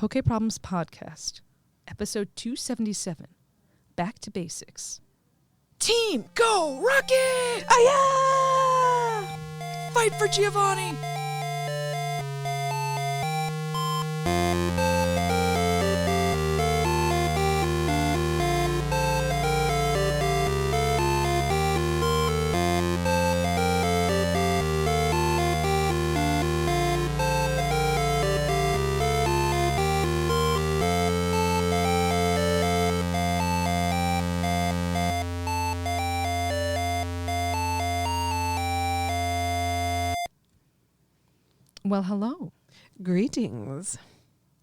Poke Problems Podcast, episode 277, Back to Basics. Team, go, Rocket! Aya! Fight for Giovanni! Well, hello. Greetings.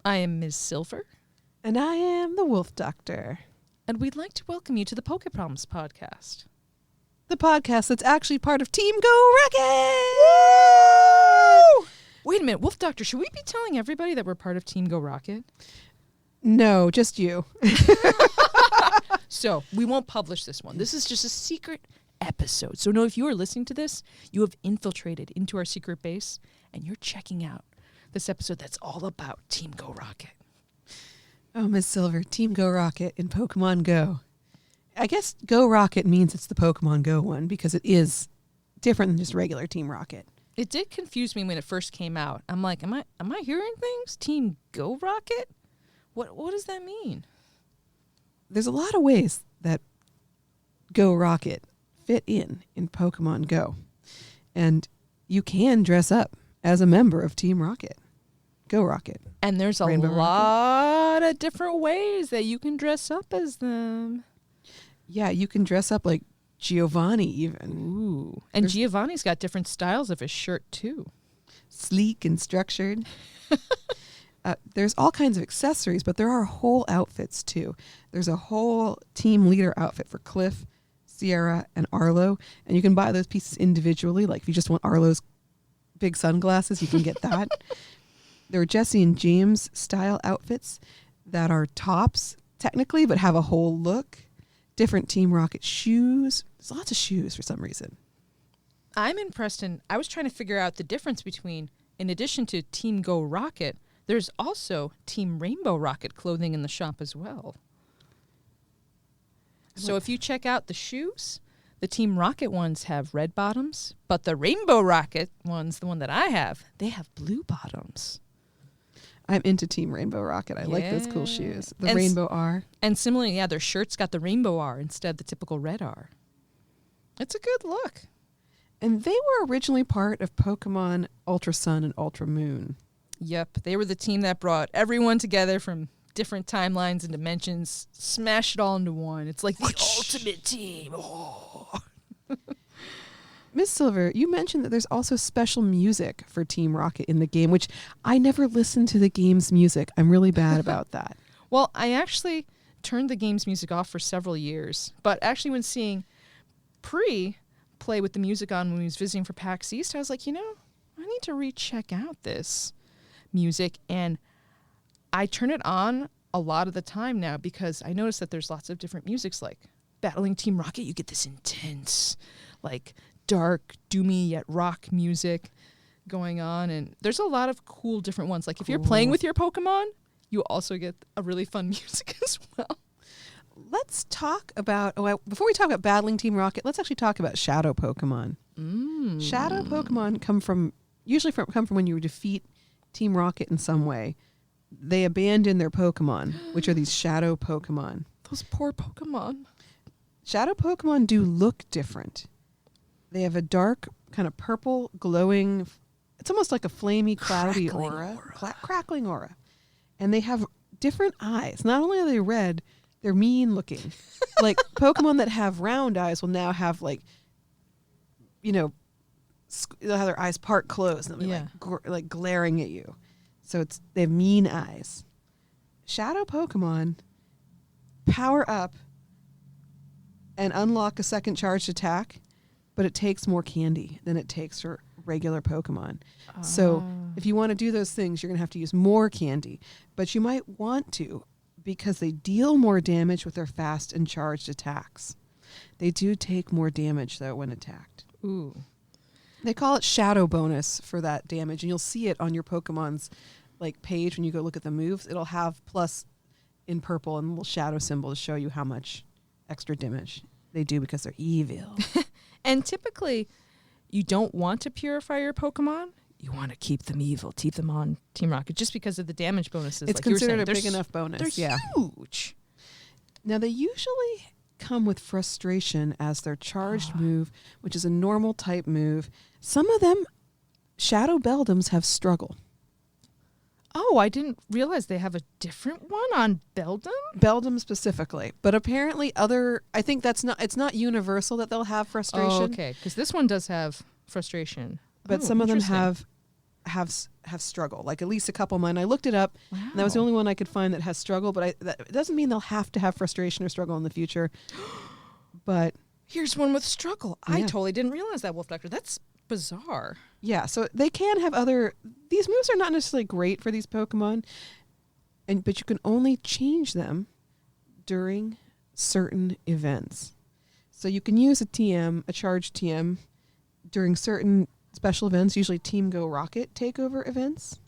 I am Ms. Silver, And I am the Wolf Doctor. and we'd like to welcome you to the Poke Problems Podcast. The podcast that's actually part of Team Go Rocket! Woo! Wait a minute, Wolf Doctor, should we be telling everybody that we're part of Team Go Rocket? No, just you. So, we won't publish this one. This is just a secret episode. So, no, if you are listening to this, you have infiltrated into our secret base, and you're checking out this episode that's all about Team Go Rocket. Oh, Miss Silver, Team Go Rocket in Pokemon Go. I guess Go Rocket means it's the Pokemon Go one because it is different than just regular Team Rocket. It did confuse me when it first came out. I'm like, am I hearing things? Team Go Rocket? What does that mean? There's a lot of ways that Go Rocket fit in Pokemon Go. And you can dress up as a member of Team Rocket. Go Rocket. And there's a Rainbow lot of different ways that you can dress up as them. Yeah, you can dress up like Giovanni even. Ooh. And Giovanni's got different styles of his shirt, too. Sleek and structured. There's all kinds of accessories, but there are whole outfits, too. There's a whole team leader outfit for Cliff, Sierra, and Arlo. And you can buy those pieces individually. Like if you just want Arlo's big sunglasses, you can get that. There are Jesse and James style outfits that are tops, technically, but have a whole look. Different Team Rocket shoes. There's lots of shoes for some reason. I'm impressed, and I was trying to figure out the difference between, in addition to Team Go Rocket, there's also Team Rainbow Rocket clothing in the shop as well. So if you check out the shoes, the Team Rocket ones have red bottoms, but the Rainbow Rocket ones, the one that I have, they have blue bottoms. I'm into Team Rainbow Rocket. I like those cool shoes. The And Rainbow R. And similarly, yeah, their shirts got the rainbow R instead of the typical red R. It's a good look. And they were originally part of Pokemon Ultra Sun and Ultra Moon. Yep, they were the team that brought everyone together from different timelines and dimensions, smashed it all into one. It's like the ultimate team. Oh. Miss Silver, you mentioned that there's also special music for Team Rocket in the game, which I never listened to the game's music. I'm really bad about that. Well, I actually turned the game's music off for several years, but actually when seeing Pre play with the music on when he was visiting for PAX East, I was like, I need to recheck out this music, and I turn it on a lot of the time now because I notice that there's lots of different musics. Like battling Team Rocket, you get this intense, like dark, doomy yet rock music going on, and there's a lot of cool different ones. Like if you're playing with your Pokemon, you also get a really fun music as well. Let's talk about, before we talk about battling Team Rocket, let's actually talk about Shadow Pokemon. Shadow Pokemon come from when you defeat Team Rocket in some way. They abandon their Pokemon, which are these Shadow Pokemon. Those poor Pokemon. Shadow Pokemon do look different. They have a dark, kind of purple, glowing, it's almost like a flamey, cloudy crackling aura. And they have different eyes. Not only are they red, they're mean looking. Like Pokemon that have round eyes will now have they'll have their eyes part closed and they'll be like glaring at you. So they have mean eyes. Shadow Pokemon power up and unlock a second charged attack, but it takes more candy than it takes for regular Pokemon. So if you want to do those things, you're going to have to use more candy. But you might want to because they deal more damage with their fast and charged attacks. They do take more damage, though, when attacked. Ooh. They call it shadow bonus for that damage, and you'll see it on your Pokemon's like page when you go look at the moves, it'll have plus in purple and a little shadow symbol to show you how much extra damage they do because they're evil. And typically, you don't want to purify your Pokemon. You want to keep them evil, keep them on Team Rocket, just because of the damage bonuses. It's like you were considered saying. a big enough bonus. They're Yeah. huge. Now, they usually come with Frustration as their charged move, which is a normal type move. Some of them, Shadow Beldums, have Struggle. Oh, I didn't realize they have a different one on Beldum? Beldum specifically. But apparently I think it's not universal that they'll have Frustration. Oh, okay. Because this one does have Frustration. But some of them have Struggle. Like at least a couple of mine. I looked it up. Wow. And that was the only one I could find that has Struggle. But that doesn't mean they'll have to have Frustration or Struggle in the future. But here's one with Struggle. I Yeah. totally didn't realize that, Wolf Doctor. That's bizarre. yeah, so they can have these moves are not necessarily great for these Pokemon, but you can only change them during certain events. So you can use a charged TM, during certain special events, usually Team Go Rocket takeover events.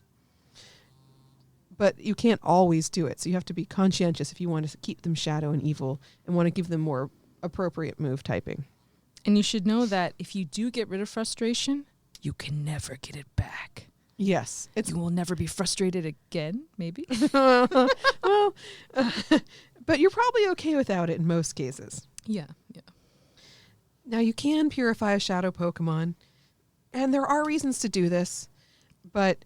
But you can't always do it, so you have to be conscientious if you want to keep them shadow and evil and want to give them more appropriate move typing. And you should know that if you do get rid of Frustration, you can never get it back. Yes, You will never be frustrated again, maybe? well, but you're probably okay without it in most cases. Yeah. Now, you can purify a shadow Pokemon, and there are reasons to do this, but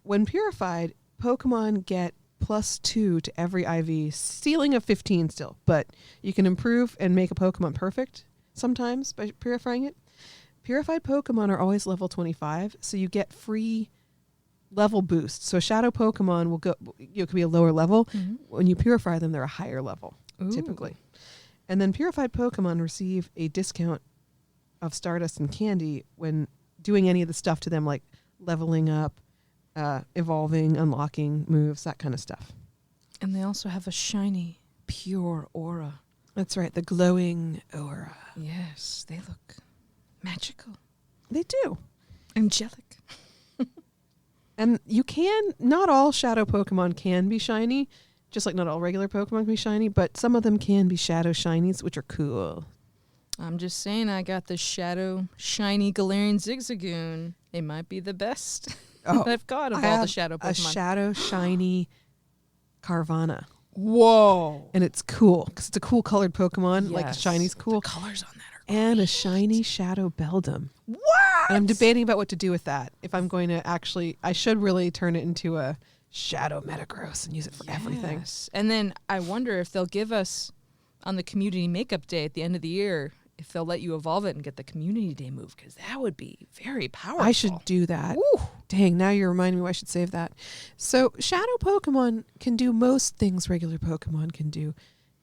when purified, Pokemon get +2 to every IV, ceiling of 15 still, but you can improve and make a Pokemon perfect sometimes by purifying it. Purified Pokemon are always level 25, so you get free level boosts. So shadow Pokemon will could be a lower level. Mm-hmm. When you purify them, they're a higher level, typically. And then purified Pokemon receive a discount of Stardust and Candy when doing any of the stuff to them, like leveling up, evolving, unlocking moves, that kind of stuff. And they also have a shiny, pure aura. That's right, the glowing aura. Yes, they look magical. They do. Angelic. And not all shadow Pokemon can be shiny, just like not all regular Pokemon can be shiny, but some of them can be shadow shinies, which are cool. I'm just saying, I got the shadow shiny Galarian Zigzagoon. It might be the best that I've got of all the shadow Pokemon. A shadow shiny Carvana. Whoa. And it's cool because it's a cool colored Pokemon. Like shiny's cool. The colors on that are And a shiny shadow Beldum. What? And I'm debating about what to do with that. If I'm going to I should really turn it into a shadow Metagross and use it for everything. And then I wonder if they'll give us on the community makeup day at the end of the year, if they'll let you evolve it and get the community day move, because that would be very powerful. I should do that. Ooh. Dang, now you're reminding me I should save that. So shadow Pokemon can do most things regular Pokemon can do.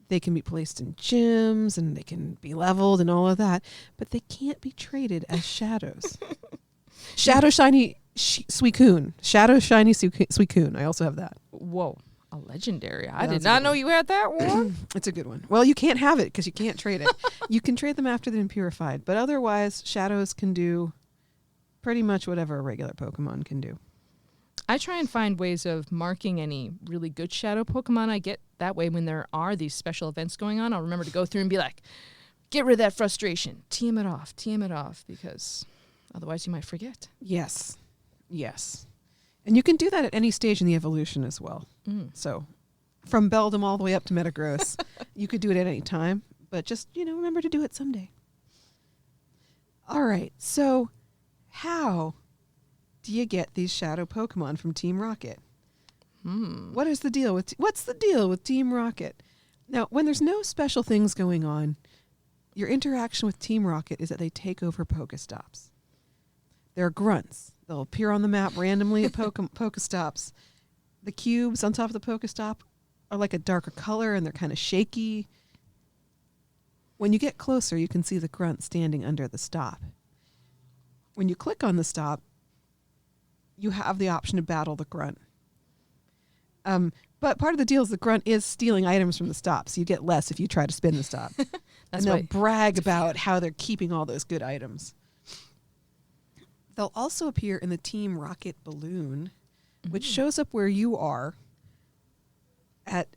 They can be placed in gyms and they can be leveled and all of that, but they can't be traded as shadows. Shadow shiny Suicune. Shadow shiny Suicune. I also have that. Whoa. A legendary. I That's did a not good know one. you had that one. It's a good one. Well, you can't have it because you can't trade it. You can trade them after they've been purified, but otherwise, shadows can do pretty much whatever a regular Pokemon can do. I try and find ways of marking any really good shadow Pokemon I get. That way, when there are these special events going on, I'll remember to go through and be like, get rid of that frustration. TM it off, because otherwise you might forget. Yes. And you can do that at any stage in the evolution as well. So from Beldum all the way up to Metagross, you could do it at any time, but just, remember to do it someday. All right. So how do you get these shadow Pokemon from Team Rocket? What's the deal with Team Rocket? Now, when there's no special things going on, your interaction with Team Rocket is that they take over Pokestops. They're grunts. They'll appear on the map randomly at Pokestops. The cubes on top of the Pokestop are like a darker color and they're kind of shaky. When you get closer, you can see the grunt standing under the stop. When you click on the stop, you have the option to battle the grunt. But part of the deal is the grunt is stealing items from the stop, so you get less if you try to spin the stop. And they'll brag about how they're keeping all those good items. They'll also appear in the Team Rocket balloon, which shows up where you are at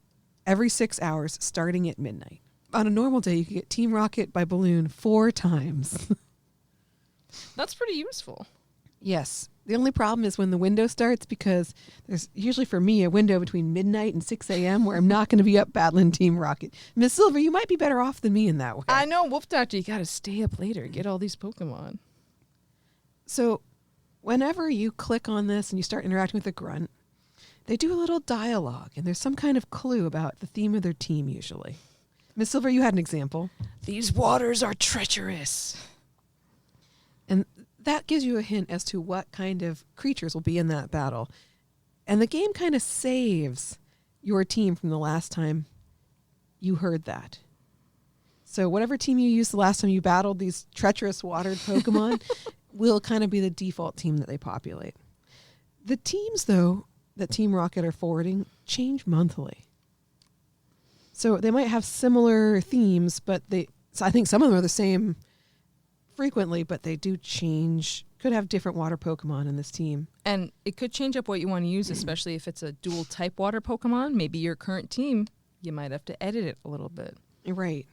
every 6 hours starting at midnight. On a normal day, you can get Team Rocket by balloon 4 times. That's pretty useful. Yes. The only problem is when the window starts, because there's usually for me a window between midnight and 6 a.m. where I'm not going to be up battling Team Rocket. Miss Silver, you might be better off than me in that way. I know, Wolf Doctor, you got to stay up later, get all these Pokemon. So whenever you click on this and you start interacting with a grunt, they do a little dialogue, and there's some kind of clue about the theme of their team usually. Miss Silver, you had an example. These waters are treacherous. And that gives you a hint as to what kind of creatures will be in that battle. And the game kind of saves your team from the last time you heard that. So whatever team you used the last time you battled these treacherous watered Pokemon will kind of be the default team that they populate. The teams, though, that Team Rocket are forwarding change monthly. So they might have similar themes, but so I think some of them are the same frequently, but they do change. Could have different water Pokemon in this team. And it could change up what you want to use, especially if it's a dual type water Pokemon. Maybe your current team, you might have to edit it a little bit. Right.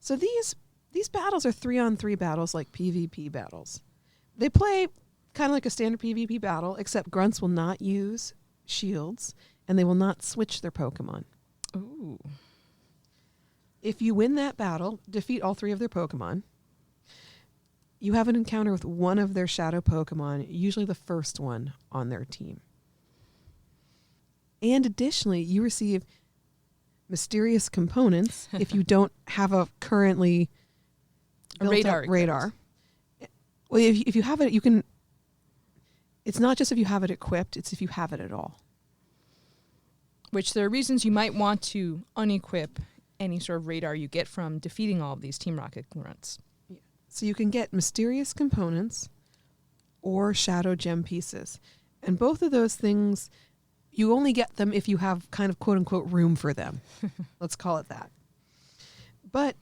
So these battles are 3-on-3 battles, like PvP battles. They play kind of like a standard PvP battle, except grunts will not use shields, and they will not switch their Pokemon. Ooh. If you win that battle, defeat all 3 of their Pokemon, you have an encounter with one of their shadow Pokemon, usually the first one on their team. And additionally, you receive mysterious components if you don't have a currently built up radar. Well, if you have it, you can... It's not just if you have it equipped, it's if you have it at all. Which there are reasons you might want to unequip any sort of radar you get from defeating all of these Team Rocket grunts. Yeah. So you can get mysterious components or shadow gem pieces. And both of those things, you only get them if you have kind of quote-unquote room for them. Let's call it that. But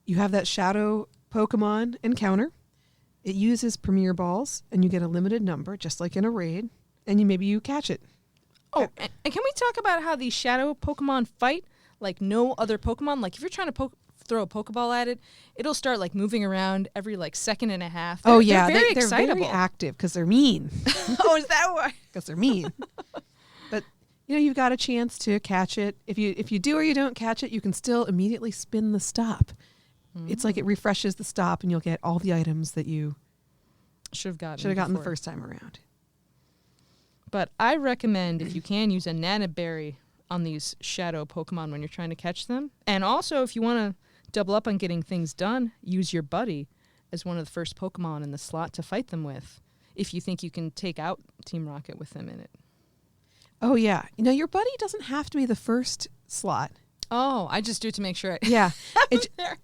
you have that shadow Pokemon encounter. It uses Premier Balls, and you get a limited number, just like in a raid, and maybe you catch it. Oh, and can we talk about how these shadow Pokemon fight like no other Pokemon? Like if you're trying to throw a Pokeball at it, it'll start like moving around every like second and a half. They're very excitable. Very active because they're mean. Oh, is that why? Because they're mean. But you've got a chance to catch it. If you do or you don't catch it, you can still immediately spin the stop. Mm-hmm. It's like it refreshes the stop, and you'll get all the items that you should have gotten the first time around. But I recommend, if you can, use a Nana Berry on these shadow Pokemon when you're trying to catch them. And also, if you want to double up on getting things done, use your buddy as one of the first Pokemon in the slot to fight them with, if you think you can take out Team Rocket with them in it. Oh, yeah. Your buddy doesn't have to be the first slot. Oh, I just do it to make sure. Yeah.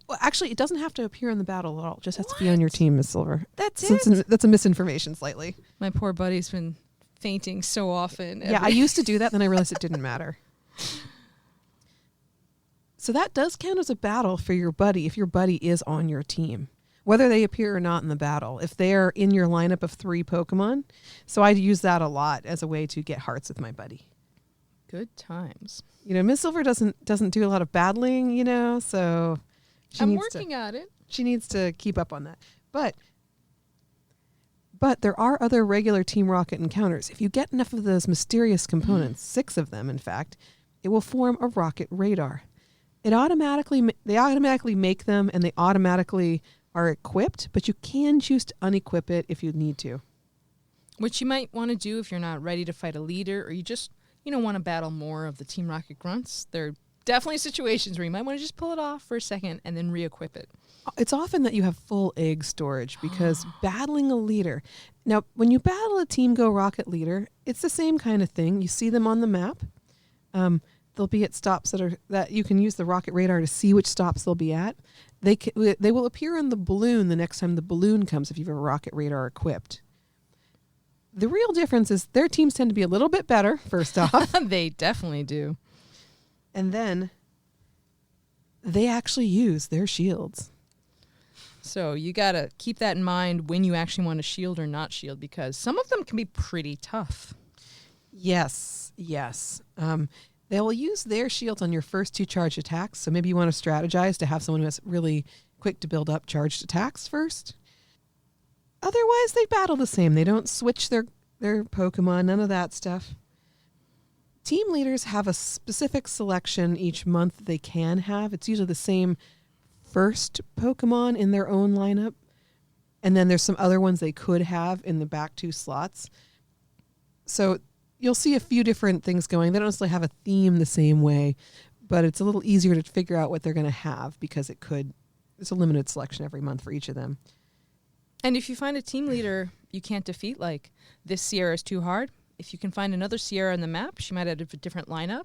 Well, actually, it doesn't have to appear in the battle at all. It just has to be on your team, Miss Silver. That's it? That's a misinformation slightly. My poor buddy's been fainting so often. Yeah, I used to do that, then I realized it didn't matter. So that does count as a battle for your buddy if your buddy is on your team, whether they appear or not in the battle. If they're in your lineup of 3 Pokemon, so I use that a lot as a way to get hearts with my buddy. Good times. Miss Silver doesn't do a lot of battling, so I'm working at it. She needs to keep up on that. But there are other regular Team Rocket encounters. If you get enough of those mysterious components, 6 of them, in fact, it will form a rocket radar. They automatically make them, and they automatically are equipped, but you can choose to unequip it if you need to. Which you might want to do if you're not ready to fight a leader, or you just want to battle more of the Team Rocket grunts. There are definitely situations where you might want to just pull it off for a second and then re-equip it. It's often that you have full egg storage because battling a leader. Now, when you battle a Team Go Rocket leader, it's the same kind of thing. You see them on the map. They'll be at stops that you can use the rocket radar to see which stops they'll be at. They will appear on the balloon the next time the balloon comes if you have a rocket radar equipped. The real difference is their teams tend to be a little bit better, first off. They definitely do. And then they actually use their shields. So you got to keep that in mind when you actually want to shield or not shield, because some of them can be pretty tough. Yes, yes. They will use their shields on your first 2 charged attacks. So maybe you want to strategize to have someone who is really quick to build up charged attacks first. Otherwise, they battle the same. They don't switch their Pokemon, none of that stuff. Team leaders have a specific selection each month they can have. It's usually the same first Pokemon in their own lineup. And then there's some other ones they could have in the back 2 slots. So you'll see a few different things going. They don't necessarily have a theme the same way, but it's a little easier to figure out what they're going to have because it's a limited selection every month for each of them. And if you find a team leader you can't defeat, like this Sierra is too hard, if you can find another Sierra on the map, she might have a different lineup.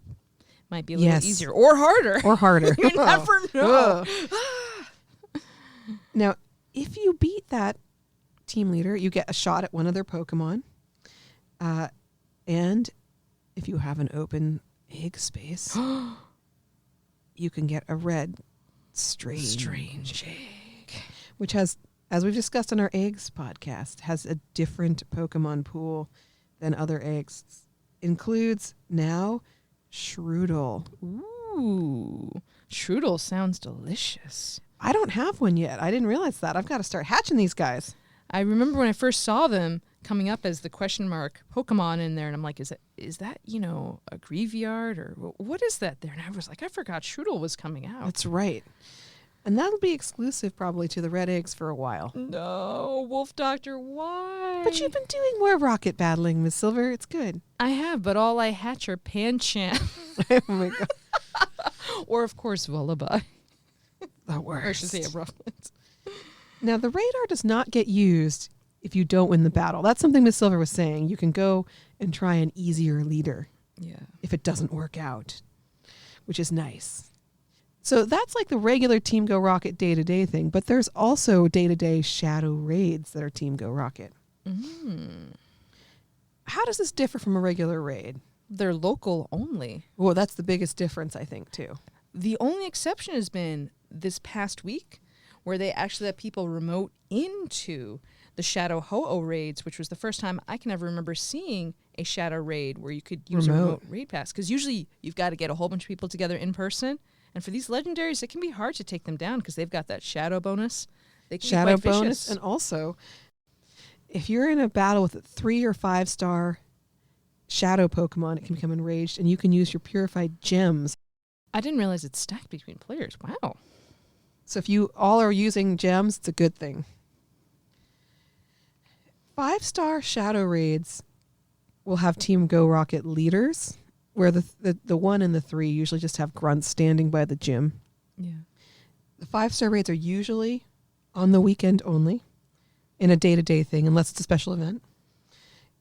Might be a little easier or harder. Or harder. You never know. Now, if you beat that team leader, you get a shot at one of their Pokemon. And if you have an open egg space, you can get a red strange egg, which has, as we've discussed on our eggs podcast, has a different Pokemon pool than other eggs. Includes now Shroodle. Ooh, Shroodle sounds delicious. I don't have one yet. I didn't realize that. I've got to start hatching these guys. I remember when I first saw them coming up as the question mark Pokemon in there, and I'm like, is that a Graveyard or what is that there? And I was like, I forgot Shroodle was coming out. That's right. And that'll be exclusive probably to the red eggs for a while. No, Wolf Doctor, why? But you've been doing more rocket battling, Miss Silver. It's good. I have, but all I hatch are Pancham. Oh my God. Or, of course, Vullaby. The worst. Or I should say a Rufflet. Now, the radar does not get used if you don't win the battle. That's something Miss Silver was saying. You can go and try an easier leader if it doesn't work out, which is nice. So that's like the regular Team Go Rocket day-to-day thing, but there's also day-to-day shadow raids that are Team Go Rocket. Mm. How does this differ from a regular raid? They're local only. Well, that's the biggest difference, I think, too. The only exception has been this past week where they actually let people remote into the Shadow Ho-Oh raids, which was the first time I can ever remember seeing a Shadow raid where you could use a remote raid pass. Because usually you've got to get a whole bunch of people together in person. And for these legendaries, it can be hard to take them down because they've got that shadow bonus. They can shadow be quite bonus. vicious. And also, if you're in a battle with a 3 or 5 star shadow Pokemon, it can become enraged, and you can use your purified gems. I didn't realize it's stacked between players. Wow. So if you all are using gems, it's a good thing. 5-star shadow raids will have Team Go Rocket leaders, where the 1 and the 3 usually just have grunts standing by the gym. Yeah. The 5-star raids are usually on the weekend only, in a day-to-day thing, unless it's a special event.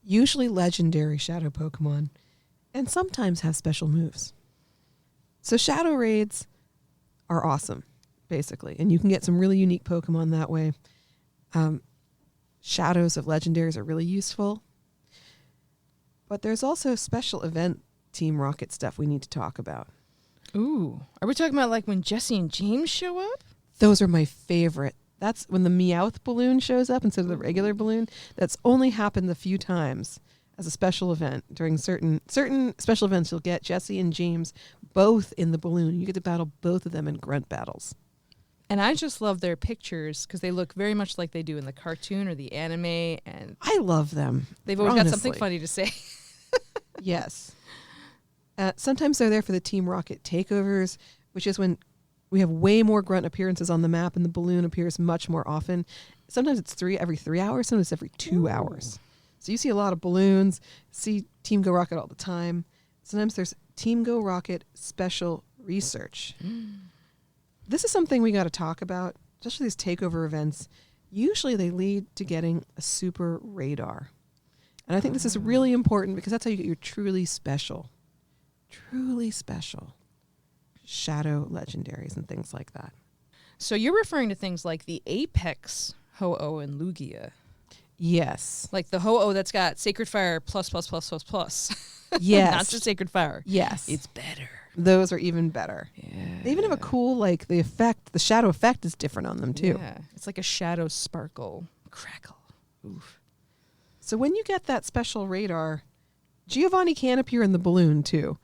Usually legendary shadow Pokemon, and sometimes have special moves. So shadow raids are awesome, basically, and you can get some really unique Pokemon that way. Shadows of legendaries are really useful. But there's also special event Team Rocket stuff we need to talk about. Ooh. Are we talking about like when Jesse and James show up? Those are my favorite. That's when the Meowth balloon shows up instead of the regular balloon. That's only happened a few times as a special event. During certain special events, you'll get Jesse and James both in the balloon. You get to battle both of them in grunt battles. And I just love their pictures because they look very much like they do in the cartoon or the anime. And I love them. they've always got something funny to say. Yes. Sometimes they're there for the Team Rocket takeovers, which is when we have way more grunt appearances on the map and the balloon appears much more often. Sometimes it's every 3 hours, sometimes every 2 hours. So you see a lot of balloons, see Team Go Rocket all the time. Sometimes there's Team Go Rocket special research. This is something we got to talk about, especially these takeover events. Usually they lead to getting a super radar. And I think this is really important because that's how you get your truly special shadow legendaries and things like that. So you're referring to things like the Apex Ho-Oh and Lugia. Yes. Like the Ho-Oh that's got Sacred Fire plus. Yes. Not just Sacred Fire. Yes. It's better. Those are even better. Yeah. They even have a cool, like, the shadow effect is different on them, too. Yeah. It's like a shadow sparkle. Crackle. Oof. So when you get that special radar, Giovanni can appear in the balloon too.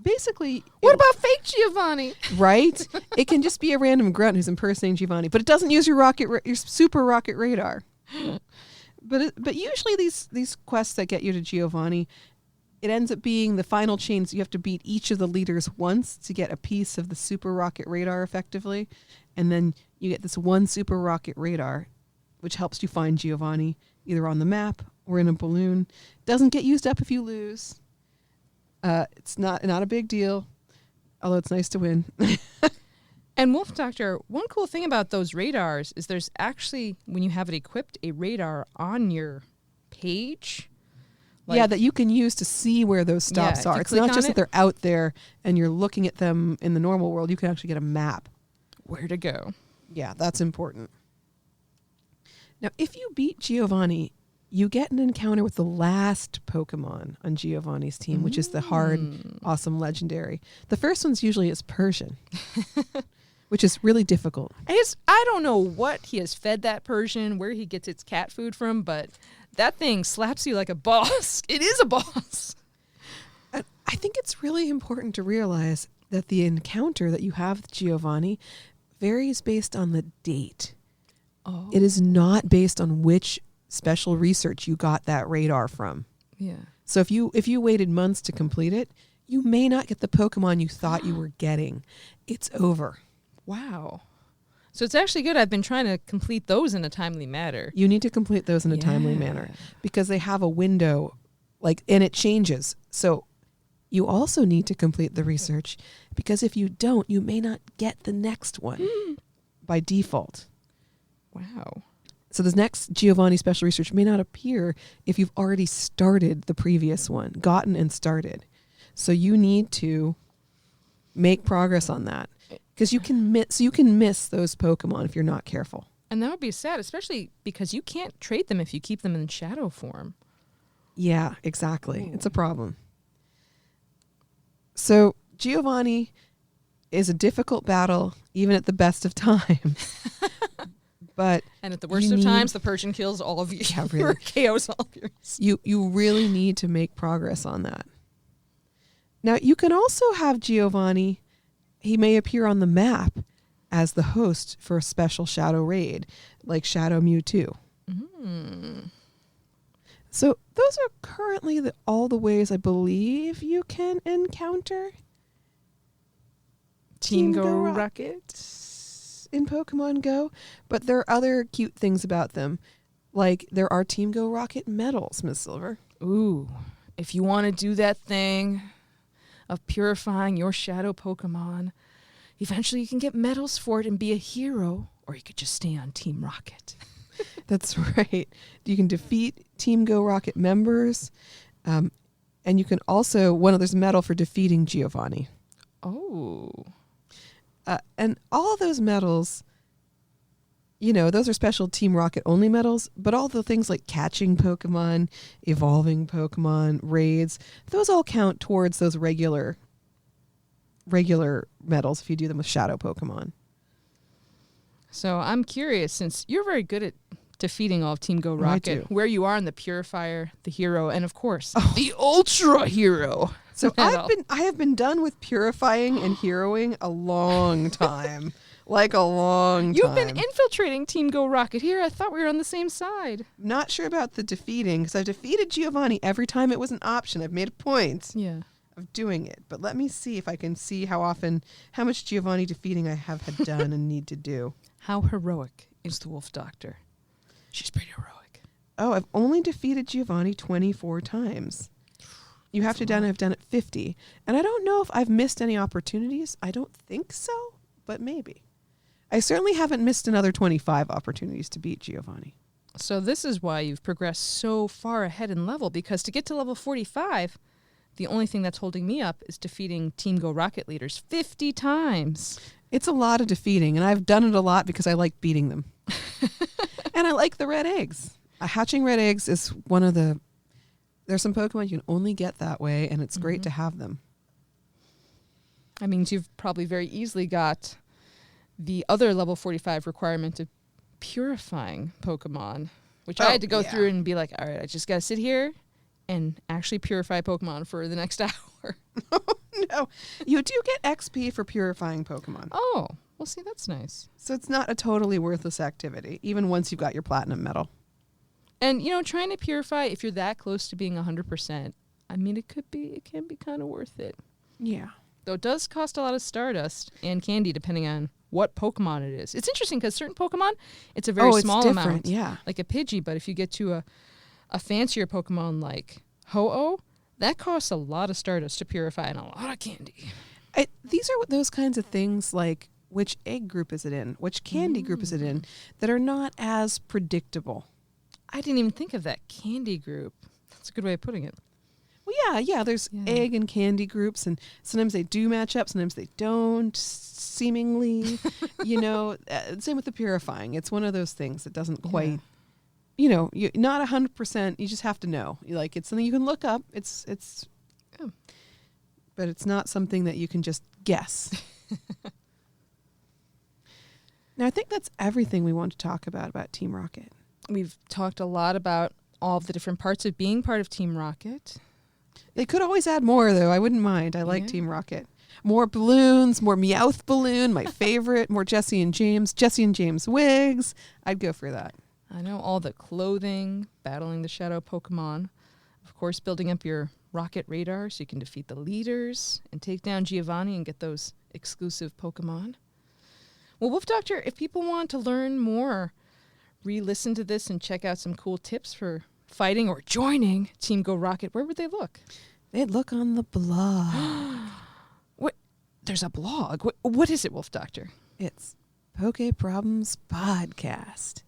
Basically, What about fake Giovanni? right? It can just be a random grunt who's impersonating Giovanni, but it doesn't use your super rocket radar. But usually these quests that get you to Giovanni, it ends up being the final chain. So you have to beat each of the leaders once to get a piece of the super rocket radar effectively, and then you get this one super rocket radar, which helps you find Giovanni either on the map or in a balloon. Doesn't get used up if you lose. It's not a big deal, although it's nice to win. And Wolf Doctor, one cool thing about those radars is there's actually, when you have it equipped, a radar on your page. Yeah, that you can use to see where those stops are. It's not just that they're out there and you're looking at them in the normal world. You can actually get a map. Where to go. Yeah, that's important. Now, if you beat Giovanni, you get an encounter with the last Pokemon on Giovanni's team, which is the hard, awesome legendary. The first one's usually is Persian, which is really difficult. I don't know what he has fed that Persian, where he gets its cat food from, but that thing slaps you like a boss. It is a boss. I think it's really important to realize that the encounter that you have with Giovanni varies based on the date. Oh. It is not based on which special research you got that radar from. Yeah. So if you waited months to complete it, you may not get the Pokemon you thought you were getting. It's over. Wow. So it's actually good. I've been trying to complete those in a timely manner. You need to complete those in a timely manner because they have a window, and it changes. So you also need to complete the research because if you don't, you may not get the next one by default. Wow. So this next Giovanni special research may not appear if you've already started the previous one, gotten and started. So you need to make progress on that because you can miss those Pokemon if you're not careful. And that would be sad, especially because you can't trade them if you keep them in shadow form. Yeah, exactly. Ooh. It's a problem. So Giovanni is a difficult battle, even at the best of times. And at the worst of times, the Persian kills all of you. Yeah, really. KOs all of yours. You really need to make progress on that. Now, you can also have Giovanni. He may appear on the map as the host for a special shadow raid, like Shadow Mewtwo. So those are currently all the ways I believe you can encounter Team Go Rocket in Pokemon Go, but there are other cute things about them. Like there are Team Go Rocket medals, Ms. Silver. Ooh, if you want to do that thing of purifying your shadow Pokemon, eventually you can get medals for it and be a hero, or you could just stay on Team Rocket. That's right. You can defeat Team Go Rocket members, and you can also, there's a medal for defeating Giovanni. Oh. And all of those medals, those are special Team Rocket only medals, but all the things like catching Pokemon, evolving Pokemon, raids, those all count towards those regular medals if you do them with Shadow Pokemon. So I'm curious, since you're very good at defeating all of Team Go Rocket, where you are in the Purifier, the Hero, and of course, the Ultra Hero. So I have been done with purifying and heroing a long time. Like a long time. You've been infiltrating Team Go Rocket here. I thought we were on the same side. Not sure about the defeating, because I've defeated Giovanni every time it was an option. I've made a point of doing it. But let me see if I can see how much Giovanni defeating I have had done and need to do. How heroic is the Wolf Doctor? She's pretty heroic. Oh, I've only defeated Giovanni 24 times. You have to have done it 50. And I don't know if I've missed any opportunities. I don't think so, but maybe. I certainly haven't missed another 25 opportunities to beat Giovanni. So this is why you've progressed so far ahead in level, because to get to level 45, the only thing that's holding me up is defeating Team Go Rocket leaders 50 times. It's a lot of defeating, and I've done it a lot because I like beating them. And I like the red eggs. Hatching red eggs is one of the... There's some Pokemon you can only get that way, and it's great to have them. I mean, you've probably very easily got the other level 45 requirement of purifying Pokemon, which I had to go through and be like, all right, I just got to sit here and actually purify Pokemon for the next hour. No, you do get XP for purifying Pokemon. Oh, well, see, that's nice. So it's not a totally worthless activity, even once you've got your platinum medal. And, trying to purify, if you're that close to being 100%, I mean, it can be kind of worth it. Yeah. Though it does cost a lot of Stardust and candy, depending on what Pokemon it is. It's interesting because certain Pokemon, it's a very small amount. Yeah. Like a Pidgey, but if you get to a fancier Pokemon like Ho-Oh, that costs a lot of Stardust to purify and a lot of candy. These are those kinds of things like which egg group is it in, which candy group is it in, that are not as predictable. I didn't even think of that candy group. That's a good way of putting it. Well, yeah. There's egg and candy groups, and sometimes they do match up, sometimes they don't, seemingly. Same with the purifying. It's one of those things that doesn't quite, you're not 100%. You just have to know. Like, it's something you can look up. But it's not something that you can just guess. Now, I think that's everything we want to talk about Team Rocket. We've talked a lot about all of the different parts of being part of Team Rocket. They could always add more, though. I wouldn't mind. I like Team Rocket. More balloons, more Meowth balloon, my favorite. More Jessie and James wigs. I'd go for that. I know, all the clothing, battling the shadow Pokemon. Of course, building up your rocket radar so you can defeat the leaders and take down Giovanni and get those exclusive Pokemon. Well, Wolf Doctor, if people want to learn more, re-listen to this and check out some cool tips for fighting or joining Team Go Rocket, where would they look? They'd look on the blog. What? There's a blog. What is it, Wolf Doctor? It's Poke Problems Podcast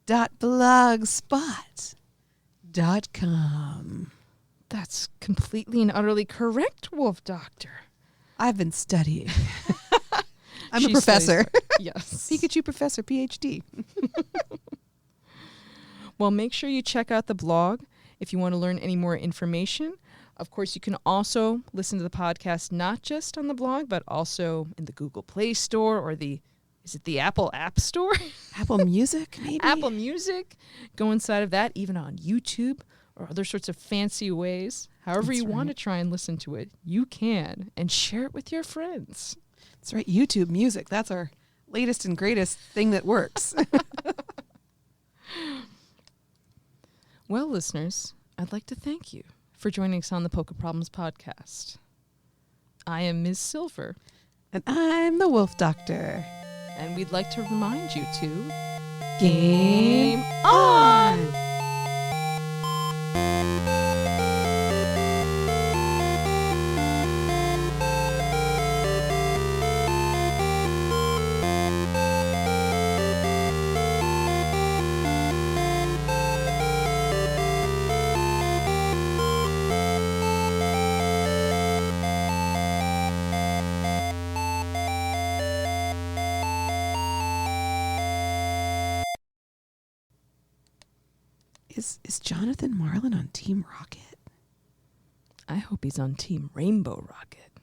.blogspot.com. That's completely and utterly correct, Wolf Doctor. I've been studying. I'm She a professor. Yes. Pikachu professor, PhD. Well, make sure you check out the blog if you want to learn any more information. Of course, you can also listen to the podcast not just on the blog, but also in the Google Play Store or is it the Apple App Store? Apple Music, maybe? Apple Music. Go inside of that, even on YouTube or other sorts of fancy ways. However you want to try and listen to it, you can, and share it with your friends. That's right, YouTube Music. That's our latest and greatest thing that works. Well, listeners, I'd like to thank you for joining us on the Poke Problems podcast. I am Ms. Silver. And I'm the Wolf Doctor. And we'd like to remind you to Game on! Is Jonathan Marlin on Team Rocket? I hope he's on Team Rainbow Rocket.